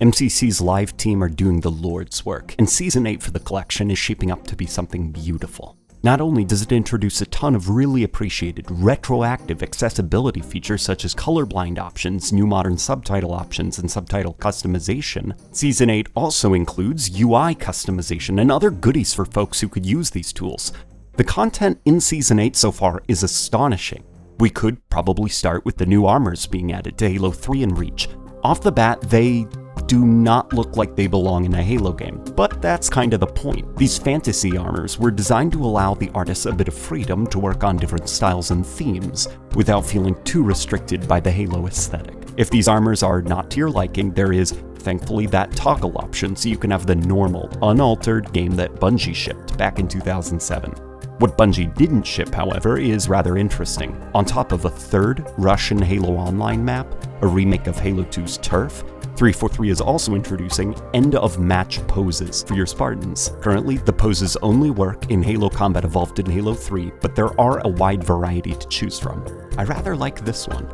MCC's live team are doing the Lord's work, and Season 8 for the collection is shaping up to be something beautiful. Not only does it introduce a ton of really appreciated retroactive accessibility features such as colorblind options, new modern subtitle options, and subtitle customization, Season 8 also includes UI customization and other goodies for folks who could use these tools. The content in Season 8 so far is astonishing. We could probably start with the new armors being added to Halo 3 and Reach. Off the bat, they do not look like they belong in a Halo game, but that's kind of the point. These fantasy armors were designed to allow the artists a bit of freedom to work on different styles and themes, without feeling too restricted by the Halo aesthetic. If these armors are not to your liking, there is, thankfully, that toggle option so you can have the normal, unaltered game that Bungie shipped back in 2007. What Bungie didn't ship, however, is rather interesting. On top of a third Russian Halo Online map, a remake of Halo 2's Turf, 343 is also introducing end-of-match poses for your Spartans. Currently, the poses only work in Halo Combat Evolved and Halo 3, but there are a wide variety to choose from. I rather like this one.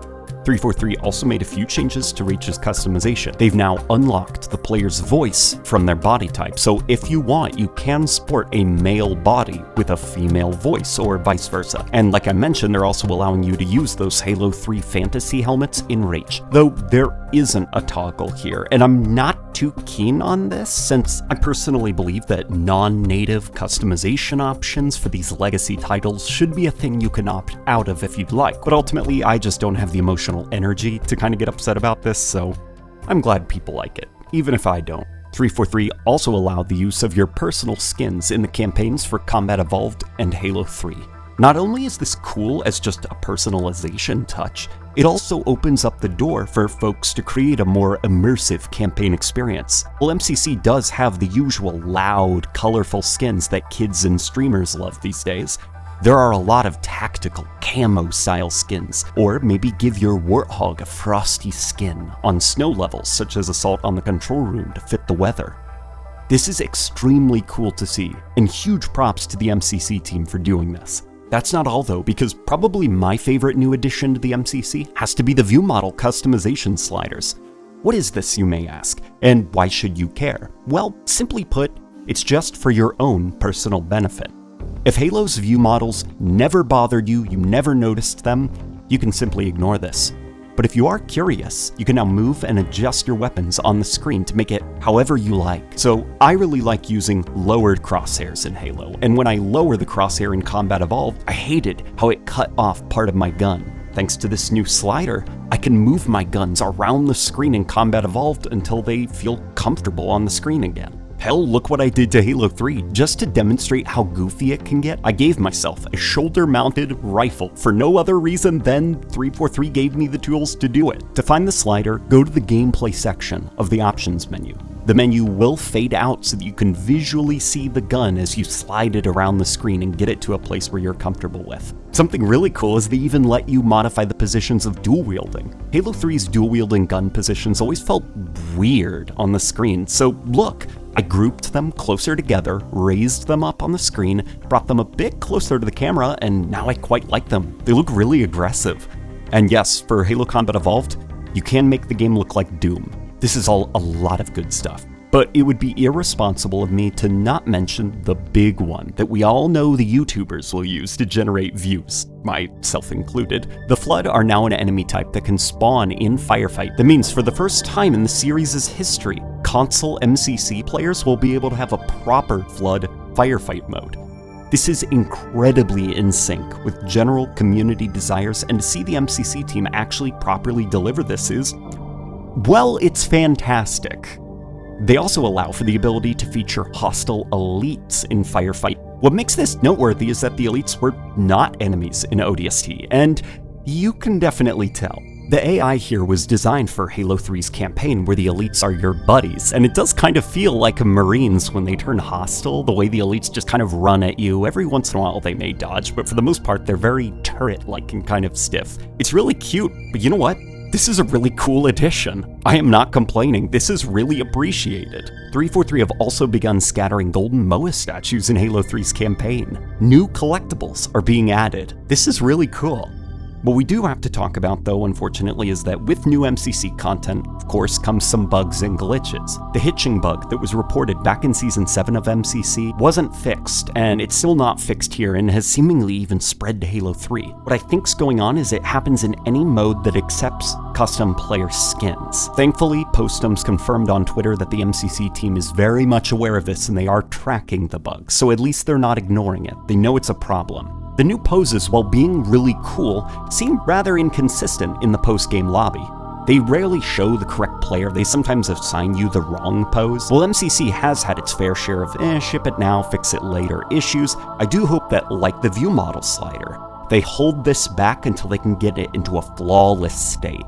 343 also made a few changes to Reach's customization. They've now unlocked the player's voice from their body type, so if you want, you can sport a male body with a female voice, or vice versa. And like I mentioned, they're also allowing you to use those Halo 3 fantasy helmets in Reach, though there isn't a toggle here, and I'm not too keen on this, since I personally believe that non-native customization options for these legacy titles should be a thing you can opt out of if you'd like, but ultimately I just don't have the emotional energy to kind of get upset about this, so I'm glad people like it, even if I don't. 343 also allowed the use of your personal skins in the campaigns for Combat Evolved and Halo 3. Not only is this cool as just a personalization touch, it also opens up the door for folks to create a more immersive campaign experience. While MCC does have the usual loud, colorful skins that kids and streamers love these days, there are a lot of tactical, camo-style skins, or maybe give your Warthog a frosty skin on snow levels such as Assault on the Control Room to fit the weather. This is extremely cool to see, and huge props to the MCC team for doing this. That's not all though, because probably my favorite new addition to the MCC has to be the view model customization sliders. What is this, you may ask, and why should you care? Well, simply put, it's just for your own personal benefit. If Halo's view models never bothered you, you never noticed them, you can simply ignore this. But if you are curious, you can now move and adjust your weapons on the screen to make it however you like. So I really like using lowered crosshairs in Halo, and when I lower the crosshair in Combat Evolved, I hated how it cut off part of my gun. Thanks to this new slider, I can move my guns around the screen in Combat Evolved until they feel comfortable on the screen again. Hell, look what I did to Halo 3. Just to demonstrate how goofy it can get, I gave myself a shoulder-mounted rifle for no other reason than 343 gave me the tools to do it. To find the slider, go to the gameplay section of the options menu. The menu will fade out so that you can visually see the gun as you slide it around the screen and get it to a place where you're comfortable with. Something really cool is they even let you modify the positions of dual wielding. Halo 3's dual wielding gun positions always felt weird on the screen, so look, I grouped them closer together, raised them up on the screen, brought them a bit closer to the camera, and now I quite like them. They look really aggressive. And yes, for Halo Combat Evolved, you can make the game look like Doom. This is all a lot of good stuff. But it would be irresponsible of me to not mention the big one that we all know the YouTubers will use to generate views, myself included. The Flood are now an enemy type that can spawn in Firefight. That means for the first time in the series' history, console MCC players will be able to have a proper Flood Firefight mode. This is incredibly in sync with general community desires, and to see the MCC team actually properly deliver this is, well, it's fantastic. They also allow for the ability to feature hostile elites in Firefight. What makes this noteworthy is that the elites were not enemies in ODST, and you can definitely tell. The AI here was designed for Halo 3's campaign where the elites are your buddies, and it does kind of feel like Marines when they turn hostile, the way the elites just kind of run at you. Every once in a while they may dodge, but for the most part they're very turret-like and kind of stiff. It's really cute, but you know what? This is a really cool addition. I am not complaining, this is really appreciated. 343 have also begun scattering golden Moa statues in Halo 3's campaign. New collectibles are being added. This is really cool. What we do have to talk about, though, unfortunately, is that with new MCC content, of course, comes some bugs and glitches. The hitching bug that was reported back in Season 7 of MCC wasn't fixed, and it's still not fixed here and has seemingly even spread to Halo 3. What I think's going on is it happens in any mode that accepts custom player skins. Thankfully, Postum's confirmed on Twitter that the MCC team is very much aware of this and they are tracking the bug, so at least they're not ignoring it. They know it's a problem. The new poses, while being really cool, seem rather inconsistent in the post-game lobby. They rarely show the correct player, they sometimes assign you the wrong pose. While MCC has had its fair share of ship it now, fix it later issues, I do hope that, like the view model slider, they hold this back until they can get it into a flawless state.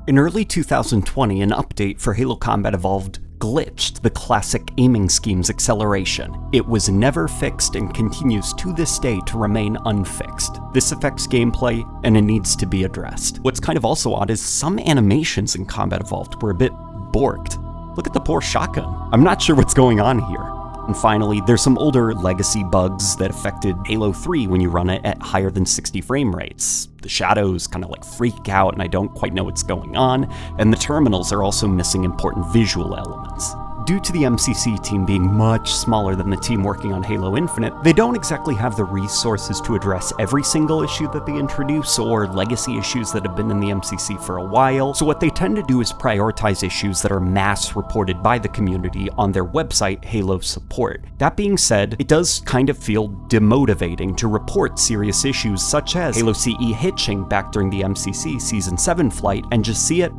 In early 2020, an update for Halo Combat Evolved glitched the classic aiming scheme's acceleration. It was never fixed and continues to this day to remain unfixed. This affects gameplay, and it needs to be addressed. What's kind of also odd is some animations in Combat Evolved were a bit borked. Look at the poor shotgun. I'm not sure what's going on here. And finally, there's some older legacy bugs that affected Halo 3 when you run it at higher than 60 frame rates. The shadows kind of like freak out and I don't quite know what's going on, and the terminals are also missing important visual elements. Due to the MCC team being much smaller than the team working on Halo Infinite, they don't exactly have the resources to address every single issue that they introduce or legacy issues that have been in the MCC for a while, so what they tend to do is prioritize issues that are mass reported by the community on their website, Halo Support. That being said, it does kind of feel demotivating to report serious issues such as Halo CE hitching back during the MCC Season 7 flight and just see it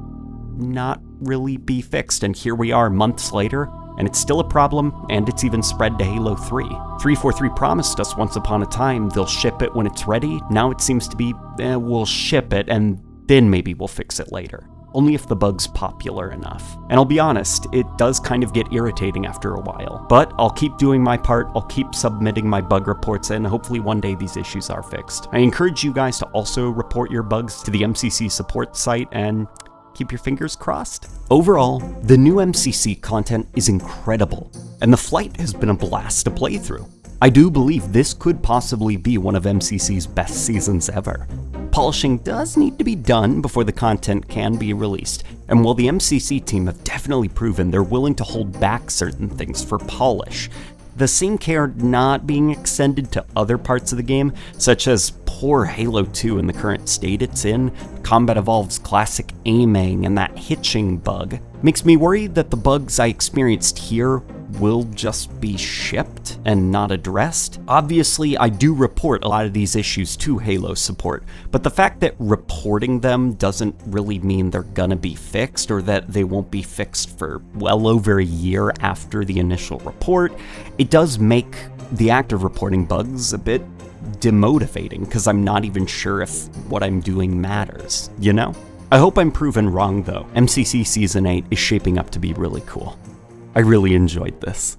not really be fixed, and here we are months later, and it's still a problem, and it's even spread to Halo 3. 343 promised us once upon a time they'll ship it when it's ready. Now it seems to be, we'll ship it, and then maybe we'll fix it later. Only if the bug's popular enough. And I'll be honest, it does kind of get irritating after a while. But I'll keep doing my part, I'll keep submitting my bug reports, and hopefully one day these issues are fixed. I encourage you guys to also report your bugs to the MCC support site, and keep your fingers crossed. Overall, the new MCC content is incredible, and the flight has been a blast to play through. I do believe this could possibly be one of MCC's best seasons ever. Polishing does need to be done before the content can be released, and while the MCC team have definitely proven they're willing to hold back certain things for polish, the same care not being extended to other parts of the game, such as poor Halo 2 in the current state it's in, Combat Evolved's classic aiming, and that hitching bug, makes me worried that the bugs I experienced here will just be shipped and not addressed. Obviously, I do report a lot of these issues to Halo support, but the fact that reporting them doesn't really mean they're gonna be fixed, or that they won't be fixed for well over a year after the initial report. It does make the act of reporting bugs a bit demotivating, because I'm not even sure if what I'm doing matters, you know? I hope I'm proven wrong though. MCC Season 8 is shaping up to be really cool. I really enjoyed this.